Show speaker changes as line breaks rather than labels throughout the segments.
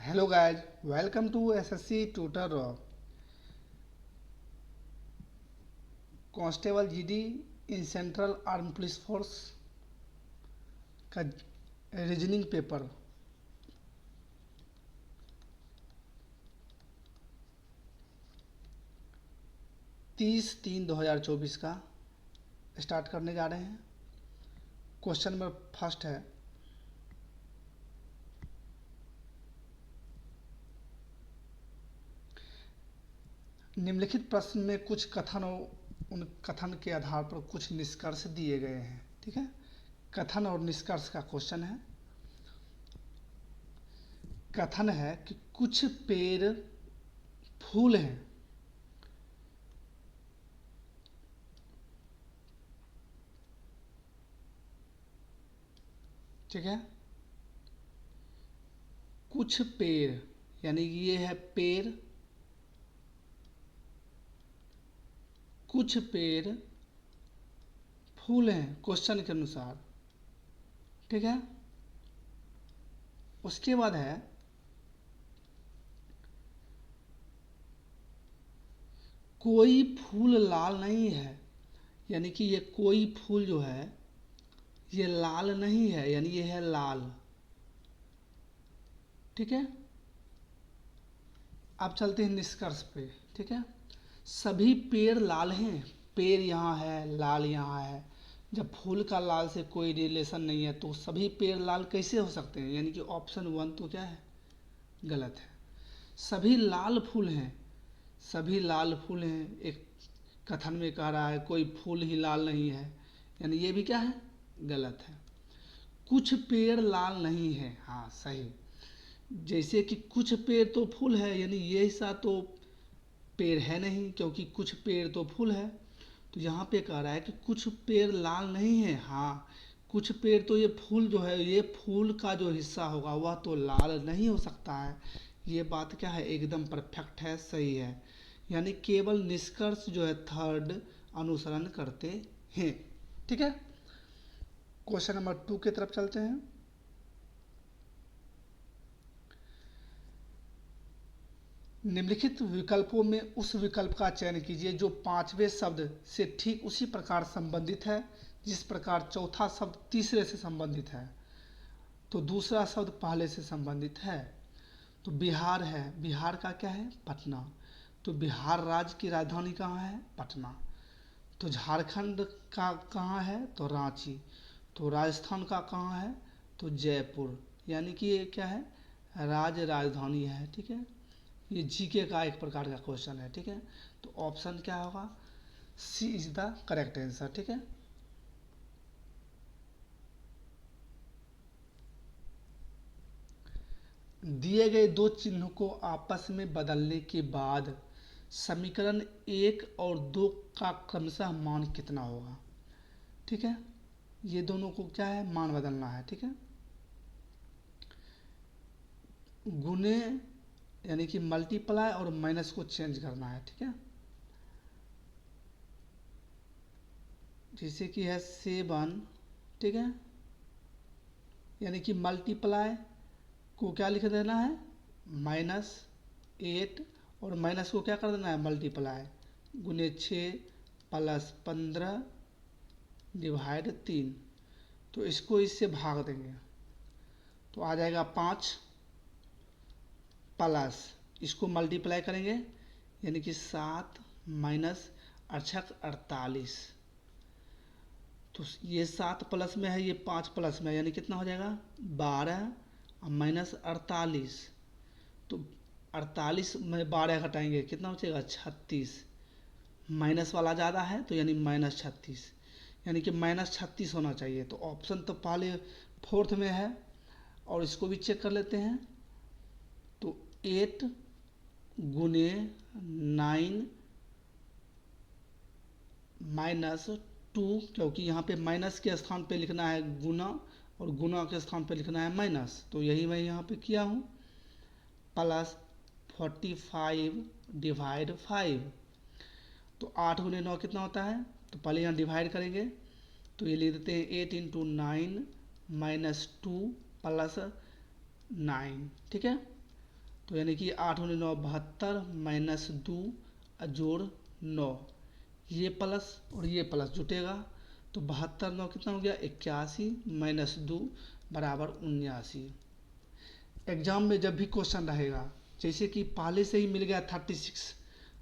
Hello guys, welcome to SSC Tutor constable GD in central arm police force का reasoning paper. 30/3/2024 का start करने जा रहे हैं। क्वेश्चन नंबर फर्स्ट है, निम्नलिखित प्रश्न में कुछ कथन और उन कथन के आधार पर कुछ निष्कर्ष दिए गए हैं। ठीक है, कथन और निष्कर्ष का क्वेश्चन है। कथन है कि कुछ पेड़ फूल हैं, ठीक है। कुछ पेड़ यानी कि ये है पेड़, कुछ पेड़ फूल हैं क्वेश्चन के अनुसार, ठीक है। उसके बाद है कोई फूल लाल नहीं है, यानी कि ये कोई फूल जो है ये लाल नहीं है, यानी ये है लाल, ठीक है। अब चलते हैं निष्कर्ष पे, ठीक है। सभी पेड़ लाल हैं, पेड़ यहाँ है, लाल यहाँ है। जब फूल का लाल से कोई रिलेशन नहीं है तो सभी पेड़ लाल कैसे हो सकते हैं, यानी कि ऑप्शन 1 तो क्या है, गलत है। सभी लाल फूल हैं, सभी लाल फूल हैं, एक कथन में कह रहा है कोई फूल ही लाल नहीं है, यानी ये भी क्या है, गलत है। कुछ पेड़ लाल नहीं है, हाँ सही। जैसे कि कुछ पेड़ तो फूल है, यानी ये हिस्सा तो पेड़ है नहीं, क्योंकि कुछ पेड़ तो फूल है। तो यहाँ पे कह रहा है कि कुछ पेड़ लाल नहीं है, हाँ कुछ पेड़ तो ये फूल जो है, ये फूल का जो हिस्सा होगा वह तो लाल नहीं हो सकता है। ये बात क्या है, एकदम परफेक्ट है, सही है। यानी केवल निष्कर्ष जो है थर्ड अनुसरण करते हैं, ठीक है। क्वेश्चन नंबर 2 की तरफ चलते हैं। निम्नलिखित विकल्पों में उस विकल्प का चयन कीजिए जो पांचवें शब्द से ठीक उसी प्रकार संबंधित है जिस प्रकार चौथा शब्द तीसरे से संबंधित है, तो दूसरा शब्द पहले से संबंधित है। तो बिहार है, बिहार का क्या है, पटना। तो बिहार राज्य की राजधानी कहाँ है, पटना। तो झारखंड का कहाँ है, तो रांची। तो राजस्थान का कहाँ है, तो जयपुर। यानी कि ये क्या है, राज्य राजधानी है, ठीक है। ये जीके का एक प्रकार का क्वेश्चन है, ठीक है। तो ऑप्शन क्या होगा, सी इज द करेक्ट आंसर, ठीक है। दिए गए दो चिन्हों को आपस में बदलने के बाद समीकरण 1 और 2 का क्रमशः मान कितना होगा, ठीक है। ये दोनों को क्या है, मान बदलना है, ठीक है। गुने यानी कि मल्टीप्लाई और माइनस को चेंज करना है, ठीक है। जैसे कि है 7, ठीक है। यानी कि मल्टीप्लाई को क्या लिख देना है, -8, और माइनस को क्या कर देना है, मल्टीप्लाई, गुने 6 + 15 डिवाइड 3। तो इसको इससे भाग देंगे तो आ जाएगा 5, प्लस इसको मल्टीप्लाई करेंगे यानी कि 7 माइनस 48। तो ये 7 प्लस में है, ये 5 प्लस में है, यानी कितना हो जाएगा 12 और -48। तो 48 में 12 घटाएंगे कितना बचेगा 36, माइनस वाला ज़्यादा है तो यानी -36, यानी कि -36 होना चाहिए। तो ऑप्शन तो पहले फोर्थ में है, और इसको भी चेक कर लेते हैं। तो 8 गुने 9 -2, क्योंकि यहाँ पे माइनस के स्थान पे लिखना है गुना और गुना के स्थान पे लिखना है माइनस, तो यही मैं यहाँ पे किया हूँ, +45 डिवाइड 5। तो 8 गुने 9 कितना होता है, तो पहले यहाँ डिवाइड करेंगे, तो ये लिख देते हैं 8 × 9 -2 + 9, ठीक है। तो यानी कि 8×9 72 माइनस 2 जोड़ 9, ये प्लस और ये प्लस जुटेगा तो 72×9 कितना हो गया 81 माइनस 2 बराबर 79। एग्जाम में जब भी क्वेश्चन रहेगा, जैसे कि पहले से ही मिल गया 36,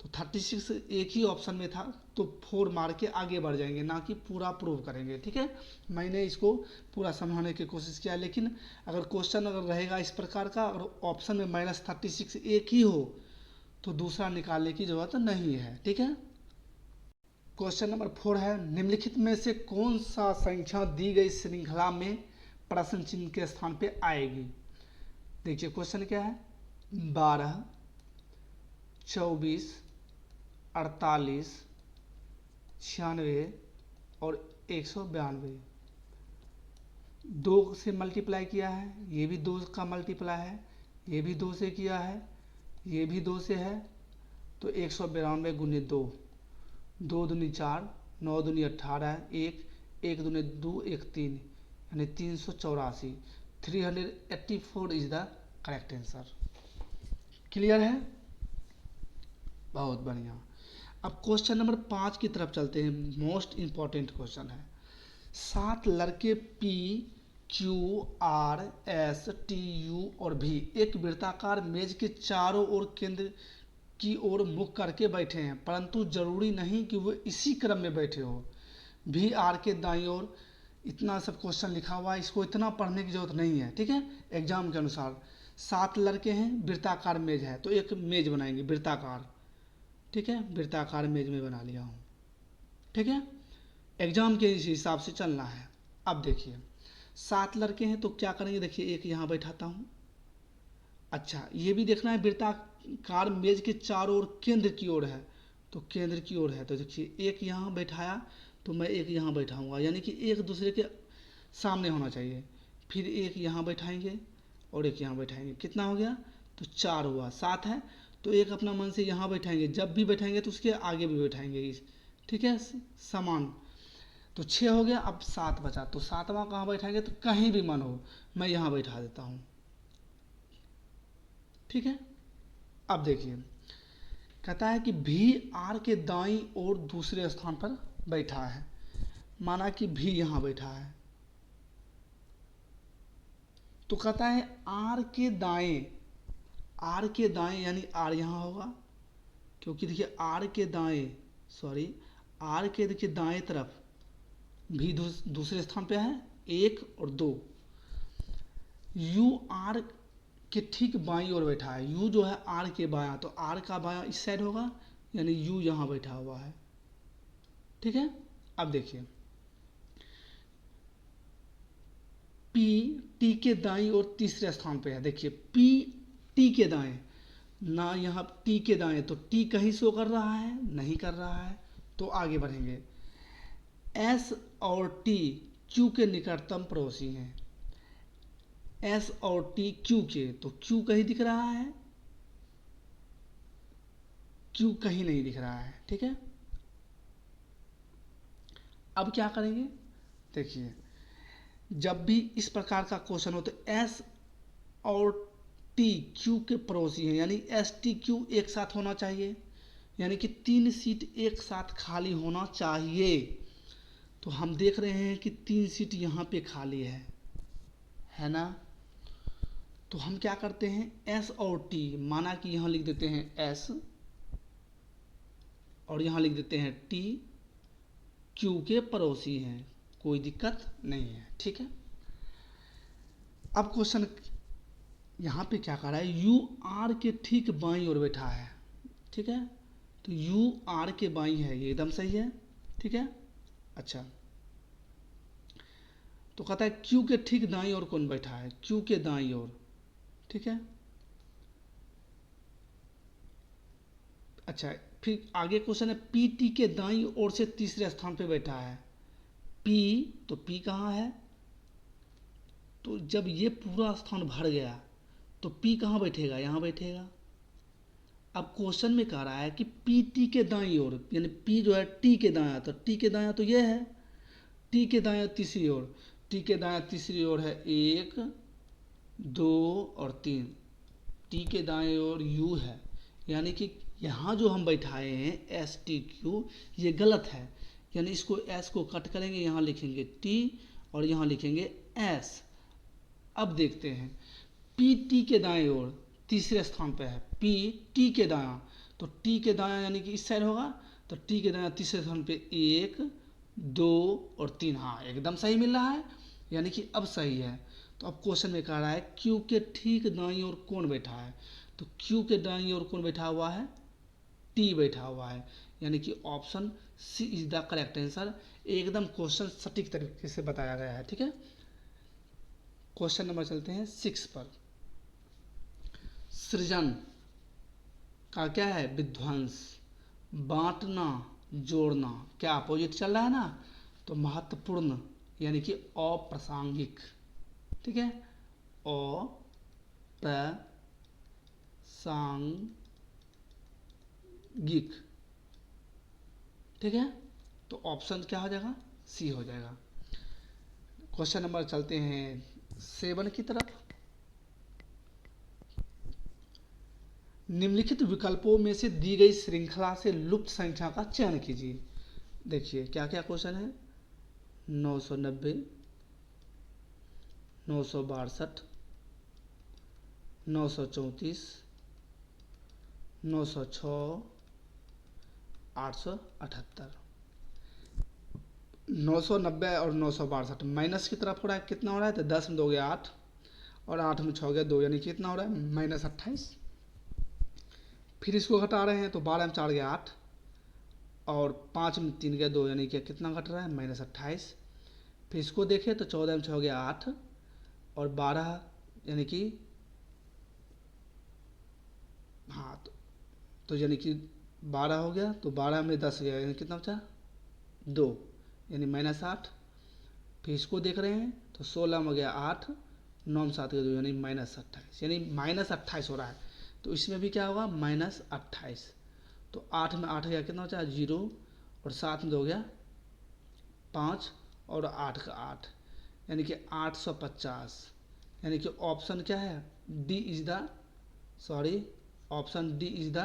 तो 36 एक ही ऑप्शन में था तो 4 मार के आगे बढ़ जाएंगे, ना कि पूरा प्रूव करेंगे। ठीक है, मैंने इसको पूरा समझाने की कोशिश किया, लेकिन अगर क्वेश्चन अगर रहेगा इस प्रकार का, अगर ऑप्शन में -36 एक ही हो तो दूसरा निकालने की जरूरत नहीं है। ठीक है, क्वेश्चन नंबर 4 है, निम्नलिखित में से कौन सा संख्या दी गई श्रृंखला में प्रश्न चिन्ह के स्थान पे आएगी। देखिए क्वेश्चन क्या है, 12, 24, 48, 96 और 192। 2 से मल्टीप्लाई किया है, ये भी 2 का मल्टीप्लाई है, ये भी 2 से किया है, ये भी 2 से है, तो 192 गुने 2, 2 दूनी 4, 9 दूनी 18, 1 दूनी 2, 1 3, यानी 384। 384 is the correct answer. Clear है, बहुत बढ़िया। अब क्वेश्चन नंबर 5 की तरफ चलते हैं, मोस्ट इंपॉर्टेंट क्वेश्चन है। 7 लड़के P, Q, R, S, T, U और V एक वृत्ताकार मेज के चारों ओर केंद्र की ओर मुख करके बैठे हैं, परंतु जरूरी नहीं कि वो इसी क्रम में बैठे हो। V R के दाईं ओर, इतना सब क्वेश्चन लिखा हुआ है, इसको इतना पढ़ने की जरूरत नहीं है। ठीक है, एग्जाम के अनुसार 7 लड़के हैं, वृत्ताकार मेज है, तो एक मेज बनाएंगे वृत्ताकार। ठीक है, वृत्ताकार मेज में बना लिया हूँ। ठीक है, एग्जाम के इस हिसाब से चलना है। अब देखिए 7 लड़के हैं तो क्या करेंगे, देखिए एक यहाँ बैठाता हूँ। अच्छा, ये भी देखना है वृत्ताकार मेज के चारों ओर केंद्र की ओर है, तो केंद्र की ओर है, तो देखिए एक यहाँ बैठाया तो मैं एक यहाँ बैठाऊंगा, यानी कि एक दूसरे के सामने होना चाहिए। फिर एक यहाँ बैठाएंगे और एक यहाँ बैठाएंगे, कितना हो गया, तो 4 हुआ। 7 है तो एक अपना मन से यहाँ बैठाएंगे, जब भी बैठाएंगे तो उसके आगे भी बैठाएंगे। ठीक है, समान, तो 6 हो गया। अब 7 बचा, तो 7वां कहाँ बैठाएंगे, तो कहीं भी मन हो, मैं यहाँ बैठा देता हूँ। ठीक है, अब देखिए कहता है कि भी आर के दाईं ओर दूसरे स्थान पर बैठा है, माना कि भी यहाँ बैठा है, तो कहता है आर के दाएं, आर के दाएं यानी आर यहाँ होगा, क्योंकि देखिए आर के दाएं, सॉरी आर के देखिए दाएं तरफ भी दूसरे स्थान पे है 1 और 2। यू आर के ठीक बाईं ओर बैठा है, यू जो है आर के बायां, तो आर का बायां इस साइड होगा, यानी यू यहाँ बैठा हुआ है। ठीक है, अब देखिए पी टी के दाईं ओर तीसरे स्थान पे है। देखिए पी टी के दाएं, ना यहाँ टी के दाएं, तो टी कहीं शो कर रहा है, नहीं कर रहा है, तो आगे बढ़ेंगे। एस और टी क्यू के निकटतम पड़ोसी हैं, एस और टी क्यू के, तो क्यू कहीं दिख रहा है, क्यू कहीं नहीं दिख रहा है। ठीक है, अब क्या करेंगे, देखिए जब भी इस प्रकार का क्वेश्चन हो तो एस और टी क्यू के पड़ोसी हैं, यानी एस टी क्यू एक साथ होना चाहिए, यानी कि 3 सीट एक साथ खाली होना चाहिए। तो हम देख रहे हैं कि 3 सीट यहाँ पे खाली है ना, तो हम क्या करते हैं, एस और टी, माना कि यहाँ लिख देते हैं एस और यहाँ लिख देते हैं टी, क्यू के पड़ोसी हैं, कोई दिक्कत नहीं है। ठीक है, अब क्वेश्चन यहाँ पे क्या कर रहा है, यू आर के ठीक बाईं ओर बैठा है। ठीक है, तो यू आर के बाईं है, ये एकदम सही है। ठीक है, अच्छा तो कहता है क्यू के ठीक दाईं ओर कौन बैठा है, क्यू के दाईं ओर। ठीक है, अच्छा फिर आगे क्वेश्चन है पी टी के दाईं ओर से तीसरे स्थान पे बैठा है, पी, तो पी कहाँ है, तो जब ये पूरा स्थान भर गया तो पी कहाँ बैठेगा, यहाँ बैठेगा। अब क्वेश्चन में कह रहा है कि पी टी के दाईं ओर, यानी पी जो है टी के दायां, तो टी के दायां तो ये है, टी के दायां तीसरी ओर, टी के दायां तीसरी ओर है 1 2 और 3, टी के दाएं ओर यू है, यानी कि यहाँ जो हम बैठाए हैं एस टी क्यू, ये गलत है। यानी इसको एस को कट करेंगे, यहाँ लिखेंगे टी और यहाँ लिखेंगे एस। अब देखते हैं पी टी के दाएं ओर तीसरे स्थान पर है, पी टी के दायां, तो टी के दायां यानी कि इस साइड होगा, तो टी के दायां तीसरे स्थान पे 1 2 और 3। हाँ एकदम सही मिल रहा है, यानी कि अब सही है। तो अब क्वेश्चन में कह रहा है क्यू के ठीक दाईं ओर कौन बैठा है, तो क्यू के दाईं ओर कौन बैठा हुआ है, टी बैठा हुआ है, यानी कि option C is the correct answer. एकदम क्वेश्चन सटीक तरीके से बताया गया है। ठीक है, क्वेश्चन नंबर चलते हैं 6 पर। सृजन का क्या है, विध्वंस, बांटना, जोड़ना, क्या अपोजिट चल रहा है ना, तो महत्वपूर्ण यानी कि अप्रासंगिक। ठीक है, अप्रासंगिक। ठीक है, तो ऑप्शन क्या हो जाएगा, सी हो जाएगा। क्वेश्चन नंबर चलते हैं 7 की तरफ। निम्नलिखित विकल्पों में से दी गई श्रृंखला से लुप्त संख्या का चयन कीजिए। देखिए क्या क्या क्वेश्चन है, 990, 962, 934, 906, 878। 990 और 962 माइनस की तरफ हो रहा है, कितना हो रहा है, तो 10 में 2 गया 8 और 8 में 6 गया 2, यानी कितना हो रहा है, -28। फिर इसको घटा रहे हैं तो 12 में 4 गया 8 और 5 में 3 गया 2, यानी कि कितना घट रहा है, -28। फिर इसको देखें तो 14 में 6 गया 8 और 12, यानी कि हाँ तो यानी कि 12 हो गया, तो 12 में 10 गया, यानी कितना बचा 2, यानी -8। फिर इसको देख रहे हैं तो 16 में गया 8, 9 में 7 गया 2, यानी -28, यानी -28 हो रहा है। तो इसमें भी क्या होगा, -28। तो 8 में 8 गया, कितना बचा 0 और 7 में 2 गया 5 और 8 का 8, यानी कि 850। यानी कि ऑप्शन क्या है, D is the option D is the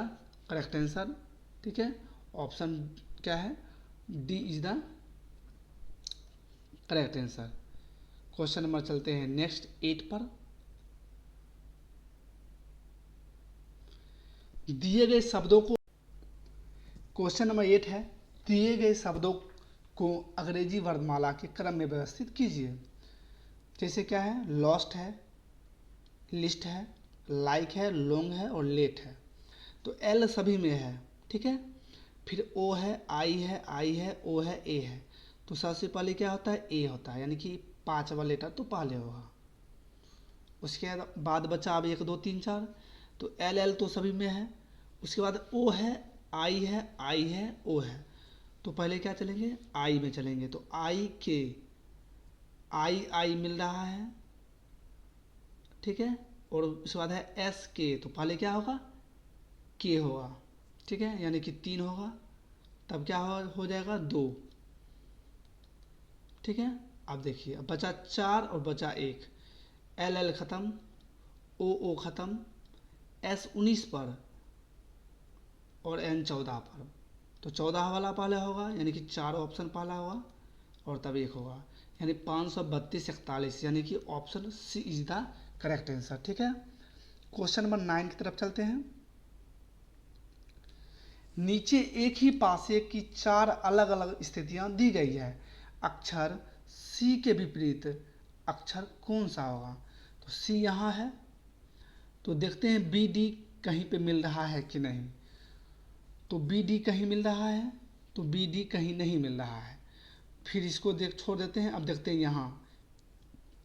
correct answer. ठीक है, ऑप्शन क्या है, D is the correct answer. Question number चलते हैं नेक्स्ट 8 पर। दिए गए शब्दों को, क्वेश्चन नंबर 8 है, दिए गए शब्दों को अंग्रेजी वर्णमाला के क्रम में व्यवस्थित कीजिए। जैसे क्या है, लॉस्ट है, लिस्ट है, लाइक है, लॉन्ग है और लेट है। तो एल सभी में है। ठीक है, फिर ओ है, आई है, ओ है, ए है। तो सबसे पहले क्या होता है, ए होता है, यानी कि 5वां लेटर तो पहले होगा। उसके बाद बचा अब 1 2 3 4, तो एल तो सभी में है। उसके बाद ओ है, आई है, ओ है। तो पहले क्या चलेंगे, आई में चलेंगे, तो आई के आई मिल रहा है। ठीक है, और उसके बाद है एस के, तो पहले क्या होगा, के होगा। ठीक है, यानी कि 3 होगा, तब क्या हो जाएगा 2। ठीक है, अब देखिए, अब बचा 4 और बचा 1, एल ख़त्म, ओ ख़त्म, एस 19 पर और एन 14 पर। तो 14 वाला पहले होगा, यानी कि 4 ऑप्शन पहला होगा और तब 1 होगा, यानी 532 41, यानी कि option C is the correct answer. ठीक है, क्वेश्चन नंबर 9 की तरफ चलते हैं। नीचे एक ही पासे की 4 अलग अलग स्थितियां दी गई है, अक्षर सी के विपरीत अक्षर कौन सा होगा। तो सी यहाँ है, तो देखते हैं बी डी कहीं पे मिल रहा है कि नहीं। तो बी डी कहीं मिल रहा है, तो बी डी कहीं नहीं मिल रहा है। फिर इसको छोड़ देते हैं। अब देखते हैं यहाँ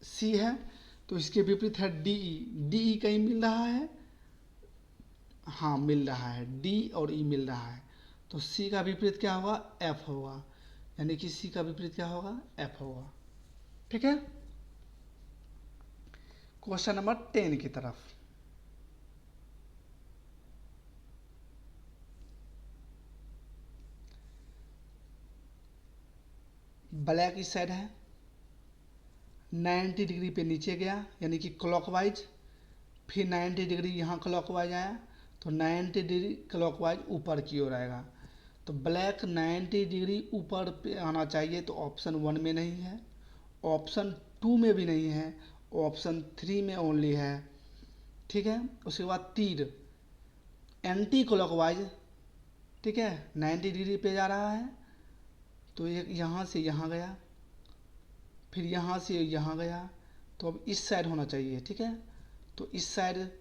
सी है, तो इसके विपरीत है डी ई, डी ई कहीं मिल रहा है, हाँ मिल रहा है, डी और ई मिल रहा है। तो सी का विपरीत क्या होगा, एफ होगा, यानी कि सी का विपरीत क्या होगा, एफ होगा। ठीक है, क्वेश्चन नंबर 10 की तरफ। ब्लैक इस साइड है, 90 डिग्री पे नीचे गया, यानी कि क्लॉकवाइज, फिर 90 डिग्री यहाँ क्लॉकवाइज आया तो 90 डिग्री क्लॉकवाइज ऊपर की ओर आएगा। तो ब्लैक 90 डिग्री ऊपर पे आना चाहिए, तो ऑप्शन 1 में नहीं है, ऑप्शन 2 में भी नहीं है, ऑप्शन 3 में ओनली है। ठीक है, उसके बाद तीर एंटी क्लॉकवाइज, ठीक है, 90 डिग्री पे जा रहा है, तो ये यहाँ से यहाँ गया, फिर यहाँ से यहाँ गया, तो अब इस साइड होना चाहिए। ठीक है, तो इस साइड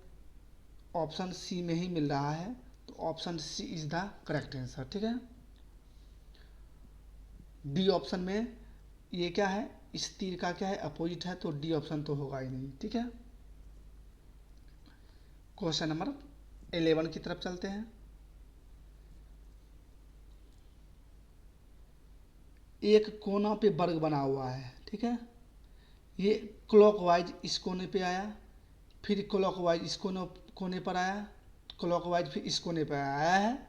ऑप्शन सी में ही मिल रहा है, तो option C is the correct answer. ठीक है, डी ऑप्शन में ये क्या है, इस तीर का क्या है, अपोजिट है, तो डी ऑप्शन तो होगा ही नहीं। ठीक है, क्वेश्चन नंबर 11 की तरफ चलते हैं। एक कोना पे वर्ग बना हुआ है, ठीक है, ये क्लॉकवाइज इस कोने पे आया, फिर क्लॉकवाइज इस कोने पर आया, क्लॉकवाइज फिर इस कोने पे आया है,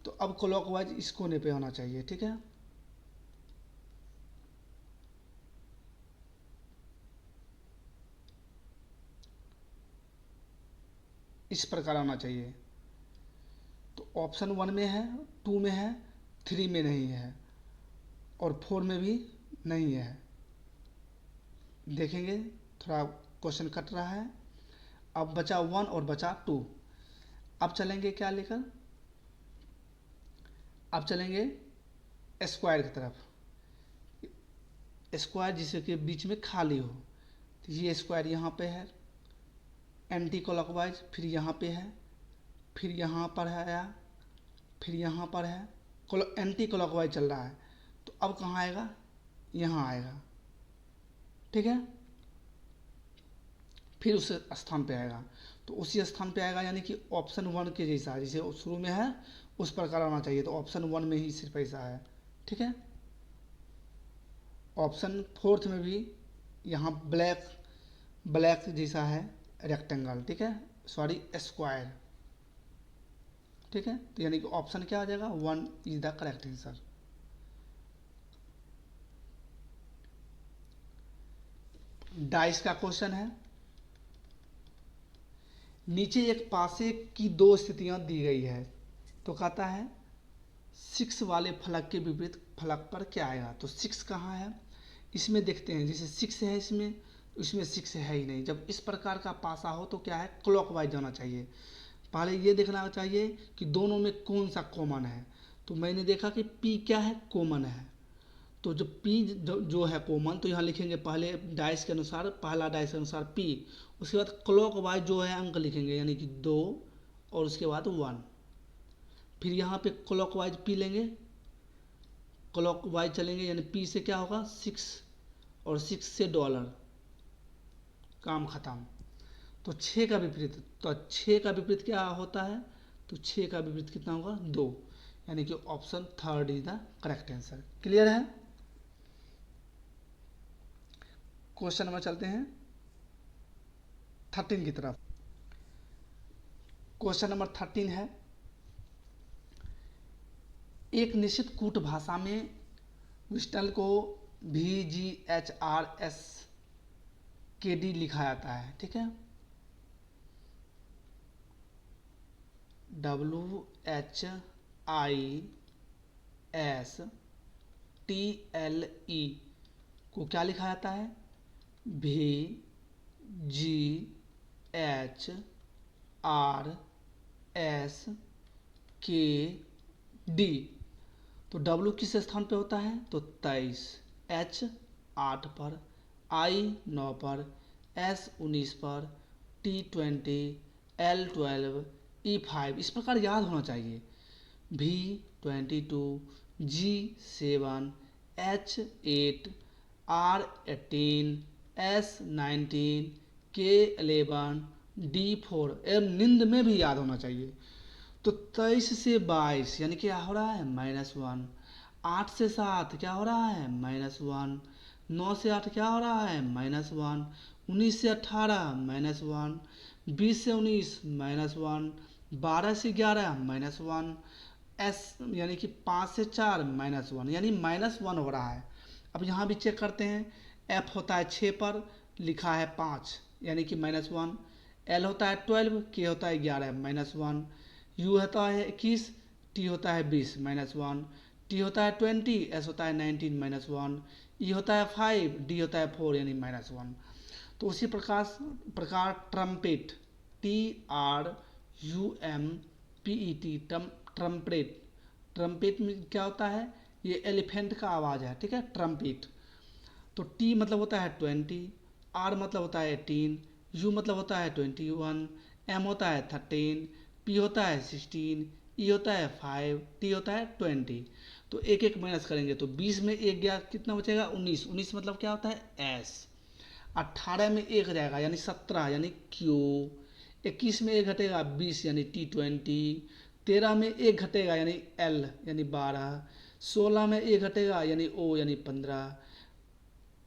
तो अब क्लॉकवाइज इस कोने पे होना चाहिए। ठीक है, इस प्रकार होना चाहिए। तो ऑप्शन 1 में है, 2 में है, 3 में नहीं है, और 4 में भी नहीं है। देखेंगे, थोड़ा क्वेश्चन कट रहा है। अब बचा 1 और बचा 2। अब चलेंगे क्या लेकर, अब चलेंगे स्क्वायर की तरफ। स्क्वायर जिसके के बीच में खाली हो, तो ये स्क्वायर यहाँ पे है एंटी क्लॉकवाइज, फिर यहाँ पे है, फिर यहाँ पर है आया, फिर यहाँ पर है, एंटी क्लॉकवाइज चल रहा है, तो अब कहाँ आएगा, यहाँ आएगा। ठीक है, फिर उस स्थान पे आएगा, तो उसी स्थान पे आएगा, यानी कि ऑप्शन 1 के जैसा, जैसे शुरू में है उस प्रकार आना चाहिए, तो ऑप्शन 1 में ही सिर्फ ऐसा है। ठीक है, ऑप्शन 4 में भी यहाँ ब्लैक ब्लैक जैसा है रेक्टेंगल, ठीक है, सॉरी स्क्वायर। ठीक है, तो यानी कि ऑप्शन क्या आ जाएगा, 1 is the correct answer. Dice का क्वेश्चन है, नीचे एक पासे की दो स्थितियां दी गई है, तो कहता है 6 वाले फलक के विपरीत फलक पर क्या आएगा। तो 6 कहाँ है, इसमें देखते हैं, जैसे 6 है इसमें, इसमें 6 है ही नहीं। जब इस प्रकार का पासा हो तो क्या है, क्लॉकवाइज जाना चाहिए। पहले ये देखना चाहिए कि दोनों में कौन सा कॉमन है, तो मैंने देखा कि P क्या है, कॉमन है, तो जो P जो है कॉमन, तो यहाँ लिखेंगे पहले डाइस के अनुसार, पहला डाइस के अनुसार P, उसके बाद क्लॉकवाइज जो है अंक लिखेंगे, यानी कि 2 और उसके बाद 1, फिर यहाँ पे क्लॉकवाइज P लेंगे, क्लॉकवाइज चलेंगे, यानी P से क्या होगा 6, और 6 से डॉलर, काम खत्म। तो 6 का विपरीत, तो 6 का विपरीत क्या होता है, तो 6 का विपरीत कितना होगा, 2, यानी कि option 3 is the correct answer. Clear है। क्वेश्चन नंबर चलते हैं 13 की तरफ। क्वेश्चन नंबर 13 है, एक निश्चित कूट भाषा में विस्टल को VGHRSKD लिखा जाता है, ठीक है, WHISTLE को क्या लिखा जाता है, VGHRSKD। तो W किस स्थान पे होता है, तो 23, H 8 पर, I 9 पर, S 19 पर, T 20, L 12, E 5, इस प्रकार याद होना चाहिए। V 22, G 7, H 8, R 18, S 19, K 11, D 4, एवं नींद में भी याद होना चाहिए। तो 23 से 22 यानी क्या हो रहा है, -1, 8 से 7 क्या हो रहा है, -1, 9 से 8 क्या हो रहा है, -1, 19 से 18 -1, 20 से 19 -1, 12 से 11 -1, S यानी कि 5 से 4 -1, यानी -1 हो रहा है। अब यहाँ भी चेक करते हैं, F होता है 6 पर, लिखा है 5, यानी कि -1, एल होता है 12, के होता है 11 -1, यू होता है 21, टी होता है 20 -1, टी होता है 20, एस होता है 19 -1, ई होता है 5, डी होता है 4 यानी -1। तो उसी प्रकार ट्रम्पेट, TRUMPET, ट्रम्पेट, ट्रम्पेट में क्या होता है, ये एलिफेंट का आवाज़ है, ठीक है, ट्रम्पेट। तो टी मतलब होता है 20, आर मतलब होता है 18, यू मतलब होता है 21, एम होता है 13, पी होता है 16, ई होता है 5, टी होता है 20। तो एक एक माइनस करेंगे तो 20 में एक गया, कितना बचेगा 19, 19 मतलब क्या होता है एस। 18 में एक जाएगा यानी 17 यानी क्यू। 21 में एक घटेगा 20 यानी T20। 13 में एक घटेगा यानी एल यानी 12। 16 में एक घटेगा यानी ओ यानी 15।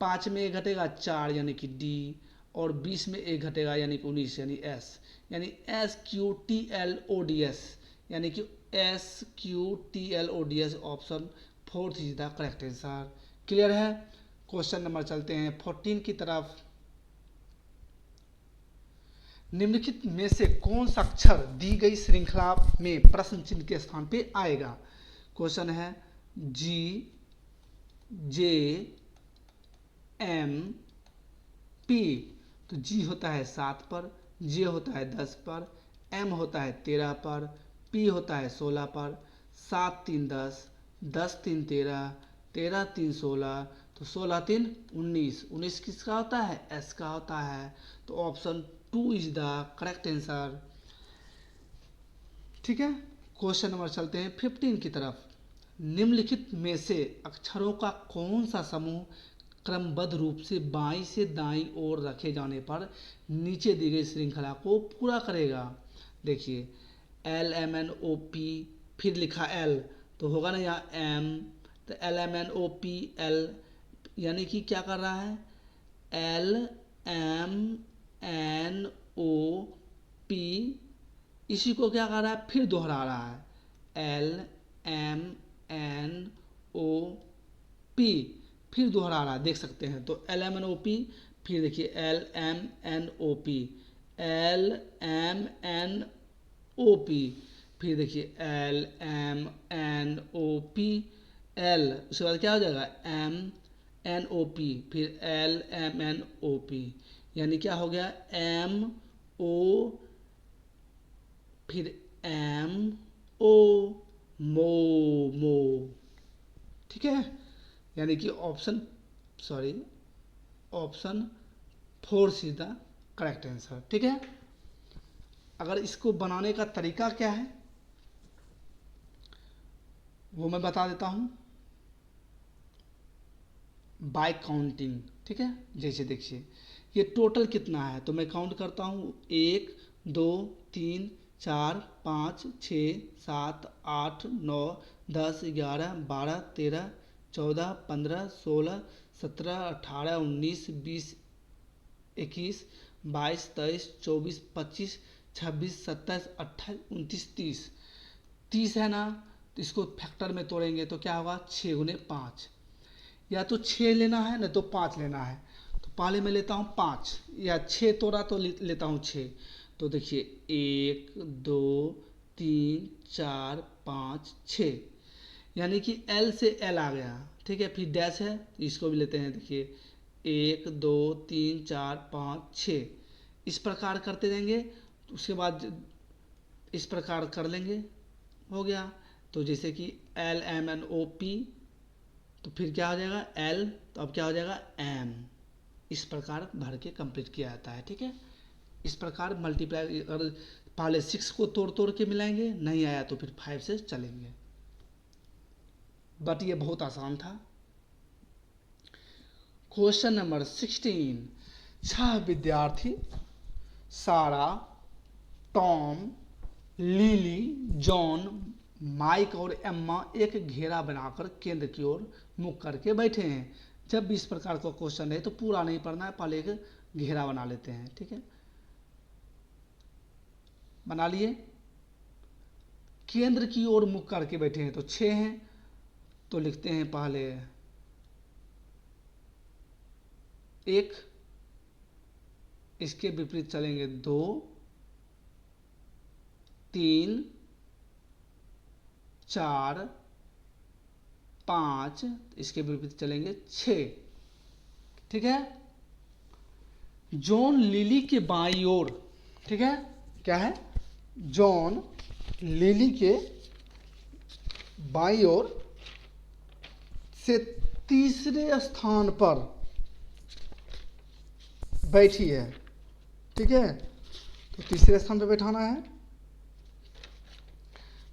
5 में एक घटेगा 4 यानी कि डी। और 20 में एक घटेगा यानी कि 19 यानी एस। यानी SQTLODS, यानी कि SQTLODS option 4 is the correct answer. Clear है। क्वेश्चन नंबर चलते हैं 14 की तरफ। निम्नलिखित में से कौन सा अक्षर दी गई श्रृंखला में प्रश्न चिन्ह के स्थान पे आएगा। क्वेश्चन है G, J, M, P। तो G होता है 7 पर, J होता है 10 पर, M होता है 13 पर, P होता है 16 पर। 7 3 10, 10 3 13, 13 3 16, तो 16 3 19। 19 किसका होता है, S का होता है। तो option 2 is the correct answer. ठीक है। क्वेश्चन नंबर चलते हैं 15 की तरफ। निम्नलिखित में से अक्षरों का कौन सा समूह क्रमबद्ध रूप से बाईं से दाईं ओर रखे जाने पर नीचे दी गई श्रृंखला को पूरा करेगा। देखिए LMNOP, फिर लिखा L तो होगा ना यहाँ M, तो LMNOPL यानी कि क्या कर रहा है, LMNOP, इसी को क्या कर रहा है, फिर दोहरा रहा है LMNOP, फिर दोहरा रहा है, देख सकते हैं। तो LMNOP, फिर देखिए LMNOP, LMNOP, फिर देखिए LMNOP, L, उसके बाद क्या हो जाएगा MNOP, फिर LMNOP, यानी क्या हो गया MO, फिर MO, मो, मो। ठीक है। यानी कि option 4 is the correct answer. ठीक है। अगर इसको बनाने का तरीका क्या है वो मैं बता देता हूं, बाय काउंटिंग। ठीक है। जैसे देखिए ये टोटल कितना है, तो मैं काउंट करता हूँ 1 2 3 4 5 6 7 8 9 10 11 12 13 14 15 16 17 18 19 20 21 22 23 24 25 26 27 28 29 30। 30 है ना, तो इसको फैक्टर में तोड़ेंगे तो क्या होगा 6 गुने 5। या तो 6 लेना है ना तो 5 लेना है। तो पहले मैं लेता हूँ 5, या 6 तोड़ा तो लेता हूँ 6। तो देखिए 1 2 3 4 5 6, यानी कि L से L आ गया। ठीक है। फिर डैश है तो इसको भी लेते हैं। देखिए 1 2 3 4 5 6, इस प्रकार करते रहेंगे। तो उसके बाद इस प्रकार कर लेंगे, हो गया। तो जैसे कि LMNOP, तो फिर क्या हो जाएगा L, तो अब क्या हो जाएगा M। इस प्रकार भर के कंप्लीट किया जाता है। ठीक है। इस प्रकार मल्टीप्लाई, अगर पहले 6 को तोड़ तोड़ के मिलाएंगे, नहीं आया तो फिर 5 से चलेंगे। बट ये बहुत आसान था। Question number 16। 6 विद्यार्थी सारा, टॉम, लिली, जॉन, माइक और एम्मा एक घेरा बनाकर केंद्र की ओर मुख करके बैठे हैं। जब भी इस प्रकार का क्वेश्चन है तो पूरा नहीं पढ़ना है, पहले एक घेरा बना लेते हैं। ठीक है। बना लिए। केंद्र की ओर मुख करके बैठे हैं तो 6 हैं, तो लिखते हैं पहले 1, इसके विपरीत चलेंगे 2, 3 4 5, इसके विपरीत चलेंगे 6। ठीक है। जॉन लिली के बाईं ओर, ठीक है, क्या है, जॉन लिली के बाईं ओर से तीसरे स्थान पर बैठी है। ठीक है, तो तीसरे स्थान पर बैठाना है,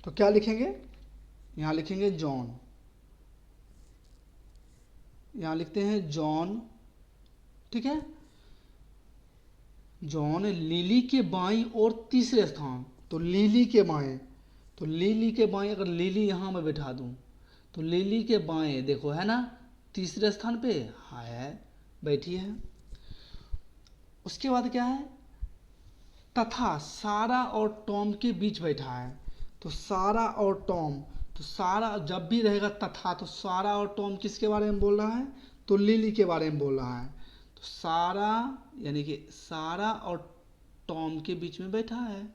तो क्या लिखेंगे, यहां लिखेंगे जॉन, यहां लिखते हैं जॉन। ठीक है, जॉन लिली के बाईं और तीसरे स्थान, तो लिली के बाएं, तो लिली के बाएं अगर लिली यहां मैं बैठा दूं तो लिली के बाएं देखो है ना तीसरे स्थान पे, हाँ है, बैठी है। उसके बाद क्या है, तथा सारा और टॉम के बीच बैठा है, तो सारा और टॉम, तो सारा जब भी रहेगा तथा, तो सारा और टॉम किसके बारे में बोल रहा है, तो लिली के बारे में बोल रहा है। तो सारा यानी कि सारा और टॉम के बीच में बैठा है।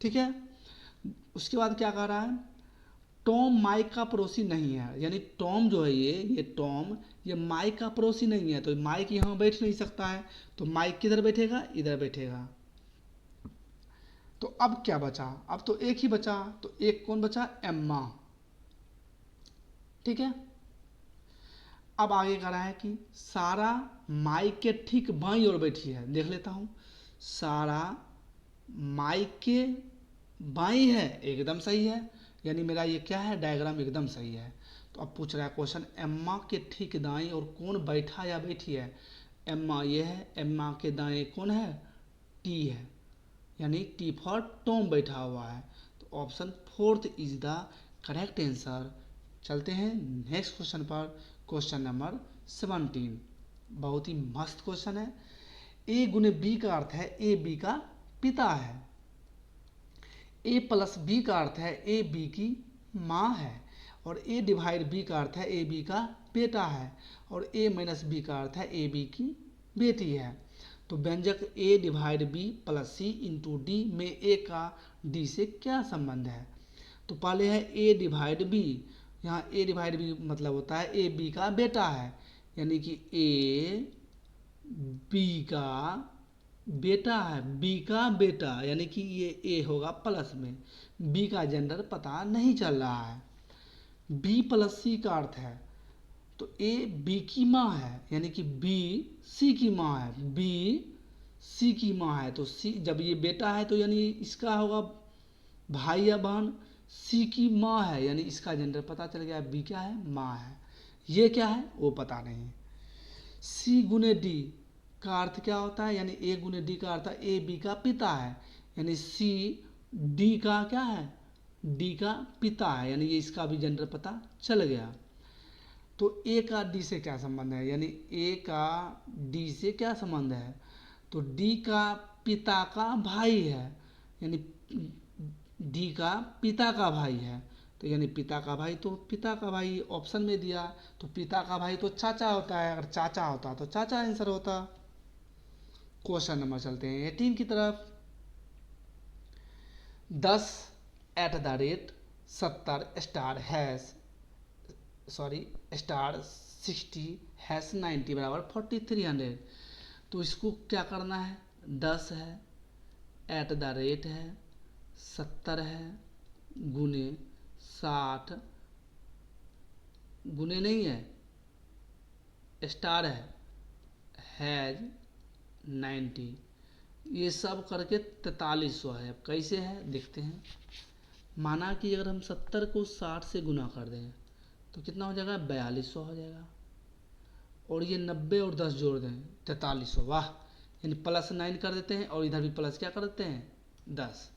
ठीक है, उसके बाद क्या कह रहा है, टॉम माइक का पड़ोसी नहीं है, यानी टॉम जो है ये टॉम ये माइक का पड़ोसी नहीं है, तो माइक यहाँ बैठ नहीं सकता है, तो माइक किधर बैठेगा, इधर बैठेगा। तो अब क्या बचा, अब तो एक ही बचा, तो एक कौन बचा, एम्मा। ठीक है, अब आगे कह रहा है कि सारा माइक के ठीक बाईं ओर बैठी है, देख लेता हूं, सारा माइक के बाईं है, एकदम सही है, यानी मेरा ये क्या है, डायग्राम एकदम सही है। तो अब पूछ रहा है क्वेश्चन, एम्मा के ठीक दाईं और कौन बैठा या बैठी है, एम्मा ये है, एम्मा के दाएं कौन है, टी है, यानी टी फॉर टॉम बैठा हुआ है। तो option fourth is the correct answer. चलते हैं नेक्स्ट क्वेश्चन पर, क्वेश्चन नंबर 17। बहुत ही मस्त क्वेश्चन है। ए गुने बी का अर्थ है ए बी का पिता है, ए प्लस बी का अर्थ है ए बी की माँ है, और ए डिवाइड बी का अर्थ है ए बी का बेटा है, और ए माइनस बी का अर्थ है ए बी की बेटी है। तो व्यंजक ए डिवाइड बी प्लस सी इंटू डी में ए का डी से क्या संबंध है। तो पहले है ए डिवाइड बी, यहाँ ए डिवाइड बी मतलब होता है ए बी का बेटा है, यानी कि ए बी का बेटा है, बी का बेटा, यानी कि ये ए होगा प्लस में, बी का जेंडर पता नहीं चल रहा है। बी प्लस सी का अर्थ है, तो ए बी की माँ है, यानी कि बी सी की माँ है, बी सी की माँ है, तो सी जब ये बेटा है तो यानी इसका होगा भाई या बहन, सी की माँ है, यानी इसका जेंडर पता चल गया, बी क्या है, माँ है, ये क्या है वो पता नहीं। सी गुने डी का अर्थ क्या होता है, यानी ए गुने डी का अर्थ है ए बी का पिता है, यानी सी डी का क्या है, डी का पिता है, यानी ये इसका भी जेंडर पता चल गया। तो ए का डी से क्या संबंध है, यानी ए का डी से क्या संबंध है, तो डी का पिता का भाई है, यानी डी का पिता का भाई है, तो यानी पिता का भाई, तो पिता का भाई ऑप्शन में दिया, तो पिता का भाई तो चाचा होता है, अगर चाचा होता तो चाचा आंसर होता। क्वेश्चन नंबर चलते हैं 18 की तरफ। 10 @ 70 हैश स्टार 60 हैश 90 बराबर 4300। तो इसको क्या करना है, 10 है, @ है, 70 है, गुने 60, गुने नहीं है, स्टार है, हैज 90, ये सब करके 4300 है। अब कैसे है देखते हैं। माना कि अगर हम 70 को 60 से गुना कर दें तो कितना हो जाएगा, 4200 हो जाएगा, और ये 90 और 10 जोड़ दें 4300, वाह, यानी +9 कर देते हैं, और इधर भी प्लस क्या कर देते हैं 10,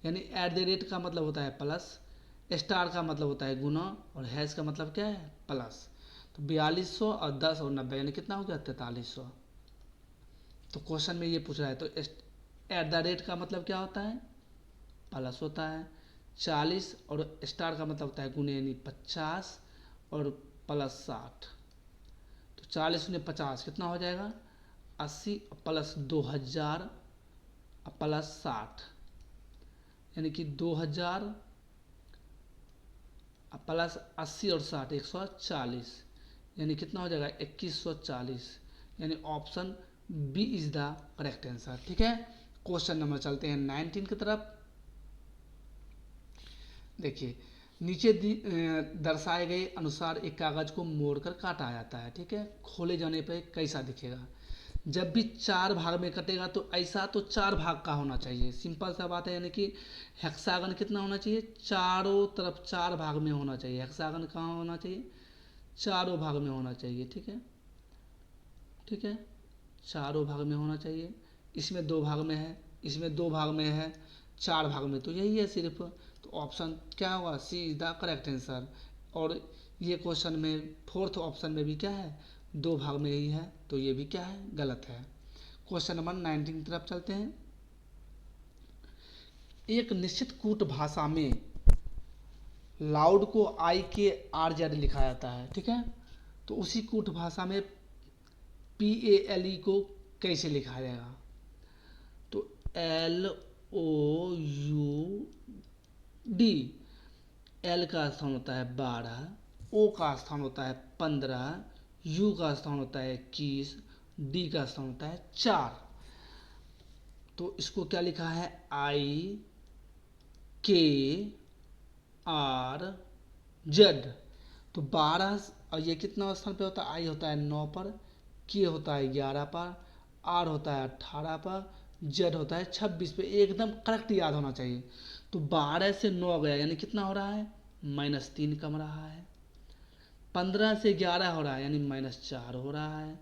यानी @ का मतलब होता है प्लस, स्टार का मतलब होता है गुना, और हैश का मतलब क्या है प्लस। तो 4200 और 10 और 90 यानी कितना हो गया 4300। तो क्वेश्चन में ये पूछ रहा है, तो @ का मतलब क्या होता है, प्लस होता है, 40 और स्टार का मतलब होता है गुने, यानी 50 और +60, तो 40 गुने 50 कितना हो जाएगा 80 + 2000 + 60, यानी कि 2000 प्लस 80 और 60 140, यानी कितना हो जाएगा 2140, यानी option B is the correct answer. ठीक है, क्वेश्चन नंबर चलते हैं 19 की तरफ। देखिए नीचे दर्शाए गए अनुसार एक कागज को मोड़कर काटा जाता है। ठीक है, खोले जाने पर कैसा दिखेगा? जब भी 4 भाग में कटेगा तो ऐसा तो 4 भाग का होना चाहिए, सिंपल सा बात है। यानी कि हेक्सागन कितना होना चाहिए? चारों तरफ 4 भाग में होना चाहिए। हेक्सागन कहाँ होना चाहिए? चारों भाग में होना चाहिए। ठीक है, ठीक है, चारों भाग में होना चाहिए। इसमें 2 भाग में है, इसमें 2 भाग में है, 4 भाग में तो यही है सिर्फ। तो ऑप्शन क्या होगा? सी इज द करेक्ट आंसर। और ये क्वेश्चन में फोर्थ ऑप्शन में भी क्या है? 2 भाग में ही है, तो ये भी क्या है? गलत है। क्वेश्चन नंबर 19 की तरफ चलते हैं। एक निश्चित कूट भाषा में लाउड को आई के आर जेड लिखा जाता है। ठीक है, तो उसी कूट भाषा में पी ए एल ई को कैसे लिखा जाएगा? तो L O U D, L का स्थान होता है 12, ओ का स्थान होता है 15, यू का स्थान होता है 21, डी का स्थान होता है 4। तो इसको क्या लिखा है? आई के आर जेड। तो 12, और ये कितना स्थान पे होता है? आई होता है 9 पर, के होता है 11 पर, आर होता है 18 पर, जेड होता है 26 पे। एकदम करेक्ट याद होना चाहिए। तो 12 से 9 गया, यानी कितना हो रहा है? -3 कम रहा है। 15 से 11 हो रहा है, यानी -4 हो रहा है।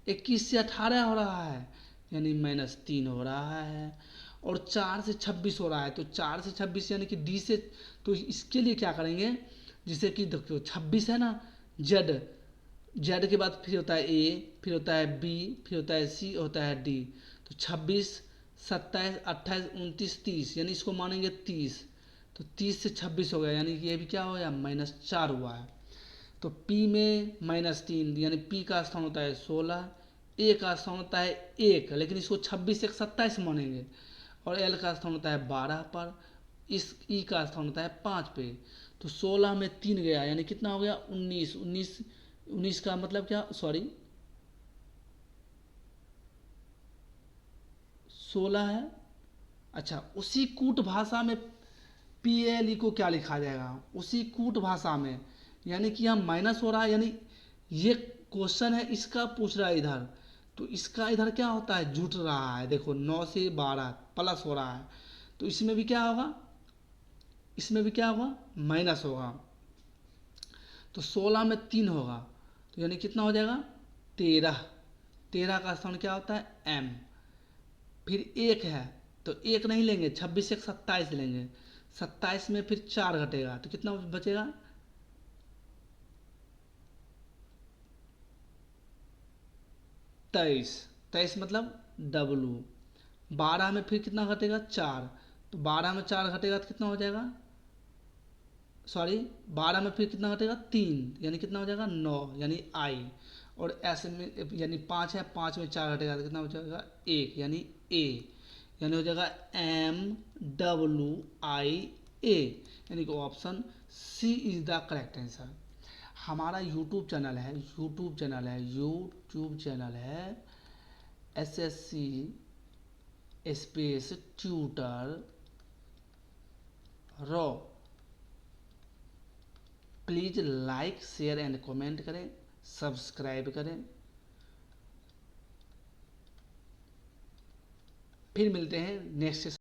21 से 18 हो रहा है, यानी -3 हो रहा है। और 4 से 26 हो रहा है, तो 4 से 26 यानी कि डी से, तो इसके लिए क्या करेंगे? जिसे कि देखो 26 है ना, जेड, जेड के बाद फिर होता है ए, फिर होता है बी, फिर होता है सी, होता है डी। तो 26, 27, 28, 29, 30, यानी इसको मानेंगे 30। तो 30 से 26 हो गया, यानी कि ये भी क्या हो गया? -4 हुआ है। तो P में -3, यानी P का स्थान होता है 16, A का स्थान होता है 1, लेकिन इसको 26 से 27 मानेंगे। और L का स्थान होता है 12 पर, इस E का स्थान होता है 5 पे। तो 16 में 3 गया, यानी कितना हो गया? 19। 19 का मतलब क्या? सॉरी 16 है। अच्छा, उसी कूट भाषा में PLE को क्या लिखा जाएगा? उसी कूट भाषा में, यानी कि यहाँ माइनस हो रहा है, यानी ये क्वेश्चन है इसका पूछ रहा है इधर, तो इसका इधर क्या होता है? जुट रहा है। देखो 9 से 12 प्लस हो रहा है, तो इसमें भी क्या होगा? इसमें भी क्या होगा? माइनस होगा। तो 16 में 3 होगा, तो यानी कितना हो जाएगा? 13। 13 का स्थान क्या होता है? M। फिर 1 है, तो 1 नहीं लेंगे, 26 से 27 लेंगे। 27 में फिर 4 घटेगा, तो कितना बचेगा? 23। 23 मतलब W। 12 में फिर कितना घटेगा? 4। तो 12 में 4 घटेगा तो कितना हो जाएगा? सॉरी 12 में फिर कितना घटेगा? 3, यानी कितना हो जाएगा? 9, यानी I। और ऐसे में यानी 5 है, 5 में 4 घटेगा तो कितना हो जाएगा? 1, यानी A, यानी हो जाएगा MWIA, यानी कि option C is the correct answer. हमारा यूट्यूब चैनल है, यूट्यूब चैनल है SSC space tutor raw. Please like, share and comment करें, सब्सक्राइब करें। फिर मिलते हैं नेक्स्ट